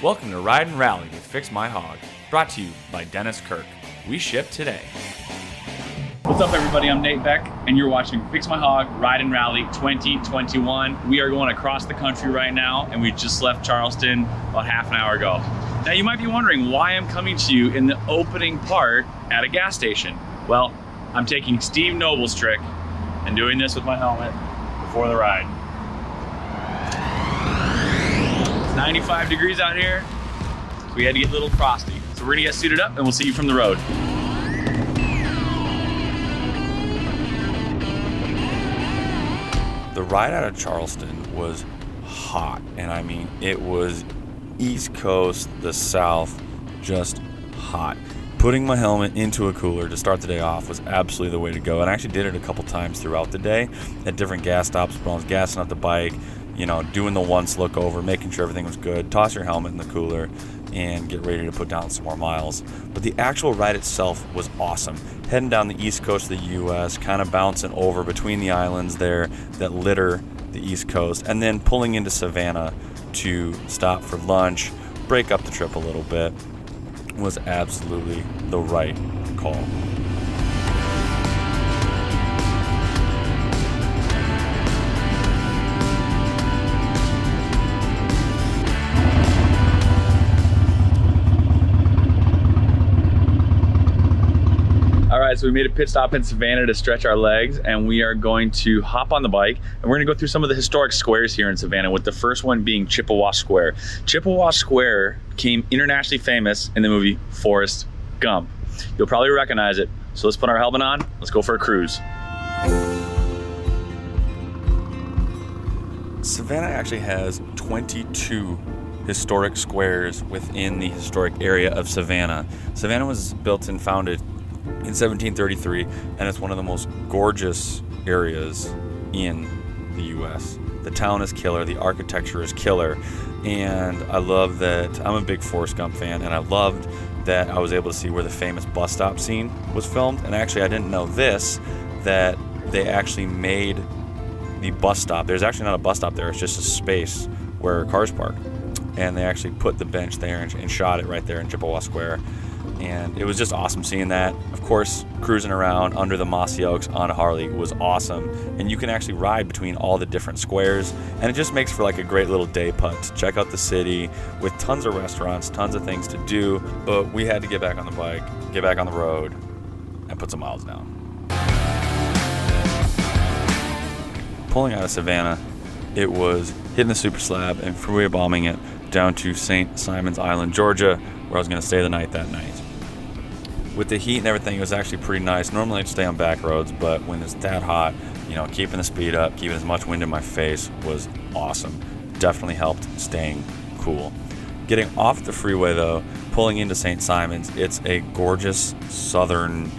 Welcome to Ride and Rally with Fix My Hog, brought to you by Dennis Kirk. We ship today. What's up, everybody? I'm Nate Beck, and you're watching Fix My Hog Ride and Rally 2021. We are going across the country right now, and we just left Charleston about half an hour ago. Now, you might be wondering why I'm coming to you in the opening part at a gas station. Well, I'm taking Steve Noble's trick and doing this with my helmet before the ride. It's 95 degrees out here, so we had to get a little frosty. So we're gonna get suited up, and we'll see you from the road. The ride out of Charleston was hot, and I mean, it was East Coast, the South, just hot. Putting my helmet into a cooler to start the day off was absolutely the way to go. And I actually did it a couple times throughout the day at different gas stops when I was gassing up the bike, doing the once look over, making sure everything was good, toss your helmet in the cooler, and get ready to put down some more miles. But the actual ride itself was awesome. Heading down the east coast of the U.S., kind of bouncing over between the islands there that litter the east coast, and then pulling into Savannah to stop for lunch, break up the trip a little bit, was absolutely the right call. All right, so we made a pit stop in Savannah to stretch our legs, and we are going to hop on the bike, and we're gonna go through some of the historic squares here in Savannah, with the first one being Chippewa Square. Chippewa Square became internationally famous in the movie Forrest Gump. You'll probably recognize it. So let's put our helmet on, let's go for a cruise. Savannah actually has 22 historic squares within the historic area of Savannah. Savannah was built and founded in 1733, and it's one of the most gorgeous areas in the U.S. The town is killer, the architecture is killer, and I love that. I'm a big Forrest Gump fan, and I loved that I was able to see where the famous bus stop scene was filmed. And actually, I didn't know this, that they actually made the bus stop. There's actually not a bus stop there, it's just a space where cars park, and they actually put the bench there and shot it right there in Chippewa Square. And it was just awesome seeing that. Of course, cruising around under the mossy oaks on a Harley was awesome. And you can actually ride between all the different squares. And it just makes for like a great little day putt to check out the city with tons of restaurants, tons of things to do. But we had to get back on the bike, get back on the road, and put some miles down. Pulling out of Savannah, it was hitting the super slab and freeway bombing it down to St. Simons Island, Georgia, where I was going to stay the night that night. With the heat and everything, it was actually pretty nice. Normally I'd stay on back roads, but when it's that hot, keeping the speed up, keeping as much wind in my face was awesome. Definitely helped staying cool. Getting off the freeway though, pulling into St. Simons, it's a gorgeous southern,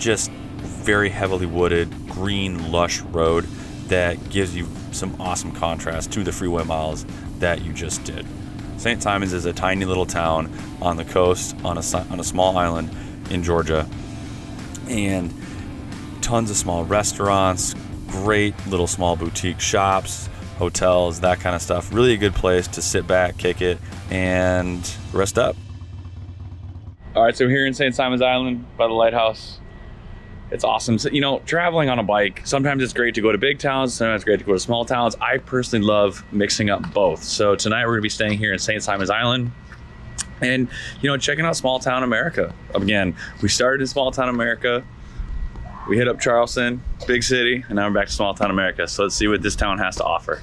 just very heavily wooded, green, lush road that gives you some awesome contrast to the freeway miles that you just did. St. Simons is a tiny little town on the coast, on a small island in Georgia, and tons of small restaurants, great little small boutique shops, hotels, that kind of stuff. Really a good place to sit back, kick it, and rest up. All right, so here in St. Simons Island by the lighthouse, it's awesome. So, traveling on a bike, sometimes it's great to go to big towns, sometimes it's great to go to small towns. I personally love mixing up both. So tonight we're gonna be staying here in St. Simons Island and, checking out small town America. Again, we started in small town America, we hit up Charleston, big city, and now we're back to small town America. So let's see what this town has to offer.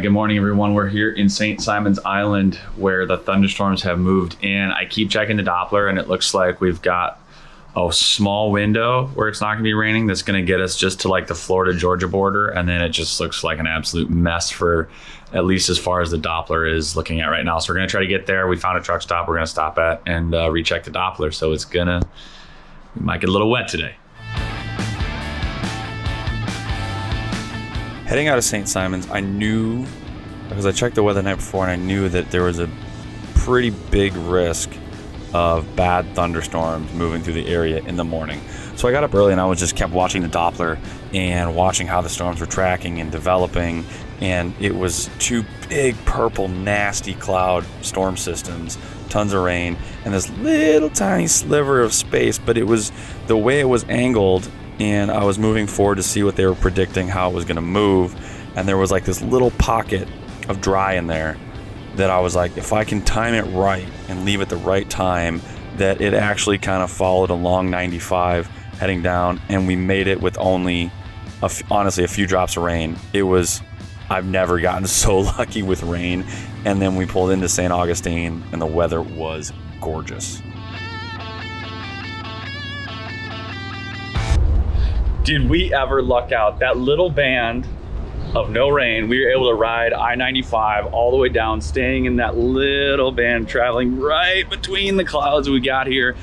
good morning, everyone. We're here in St. Simons Island where the thunderstorms have moved in. I keep checking the Doppler and it looks like we've got a small window where it's not gonna be raining that's gonna get us just to like the Florida-Georgia border, and then it just looks like an absolute mess for at least as far as the Doppler is looking at right now. So we're gonna try to get there. We found a truck stop we're gonna stop at and recheck the Doppler. So we might get a little wet today. Heading out of St. Simons, I knew, because I checked the weather the night before, and I knew that there was a pretty big risk of bad thunderstorms moving through the area in the morning. So I got up early and I was just kept watching the Doppler and watching how the storms were tracking and developing, and it was two big purple nasty cloud storm systems, tons of rain, and this little tiny sliver of space, but it was the way it was angled, and I was moving forward to see what they were predicting, how it was going to move, and there was like this little pocket of dry in there that I was like, if I can time it right and leave at the right time, that it actually kind of followed along 95 heading down, and we made it with only honestly a few drops of rain. I've never gotten so lucky with rain. And then we pulled into St. Augustine and the weather was gorgeous. Did we ever luck out? That little band of no rain, we were able to ride I-95 all the way down, staying in that little band, traveling right between the clouds we got here.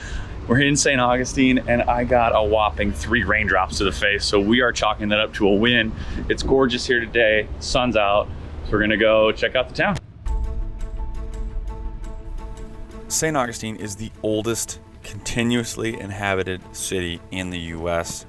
We're in St. Augustine and I got a whopping 3 raindrops to the face. So we are chalking that up to a win. It's gorgeous here today, sun's out. So we're gonna go check out the town. St. Augustine is the oldest continuously inhabited city in the U.S.,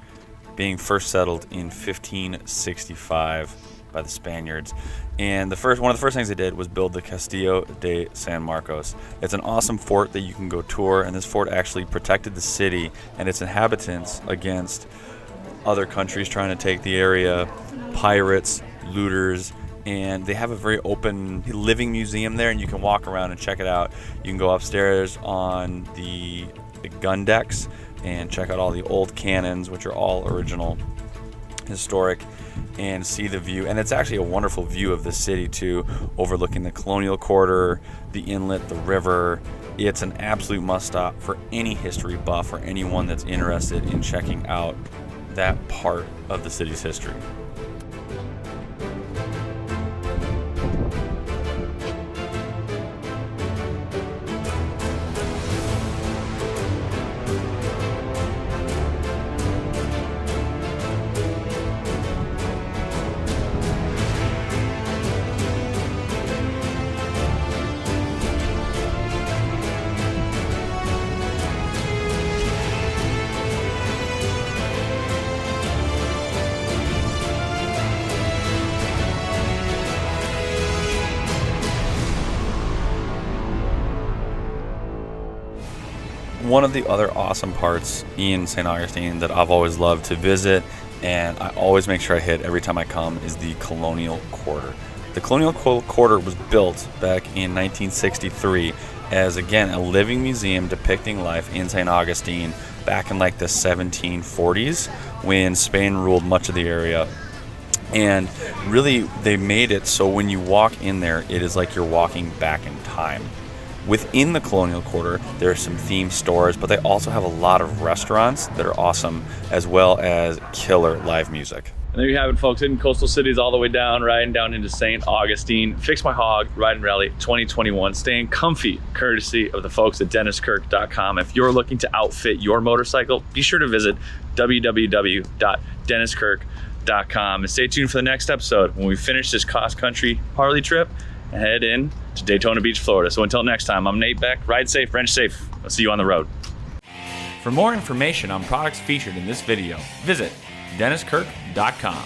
being first settled in 1565 by the Spaniards. And one of the first things they did was build the Castillo de San Marcos. It's an awesome fort that you can go tour, and this fort actually protected the city and its inhabitants against other countries trying to take the area, pirates, looters, and they have a very open living museum there, and you can walk around and check it out. You can go upstairs on the gun decks and check out all the old cannons, which are all original, historic, and see the view. And it's actually a wonderful view of the city too, overlooking the colonial quarter, the inlet, the river. It's an absolute must stop for any history buff or anyone that's interested in checking out that part of the city's history. One of the other awesome parts in St. Augustine that I've always loved to visit, and I always make sure I hit every time I come, is the Colonial Quarter. The Colonial Quarter was built back in 1963 as, again, a living museum depicting life in St. Augustine back in like the 1740s when Spain ruled much of the area. And really, they made it so when you walk in there, it is like you're walking back in time. Within the Colonial Quarter, there are some themed stores, but they also have a lot of restaurants that are awesome, as well as killer live music. And there you have it, folks, in coastal cities all the way down, riding down into St. Augustine. Fix My Hog Ride and Rally 2021, staying comfy, courtesy of the folks at DennisKirk.com. If you're looking to outfit your motorcycle, be sure to visit www.DennisKirk.com and stay tuned for the next episode when we finish this cross-country Harley trip and head in to Daytona Beach, Florida. So until next time, I'm Nate Beck. Ride safe, wrench safe. I'll see you on the road. For more information on products featured in this video, visit DennisKirk.com.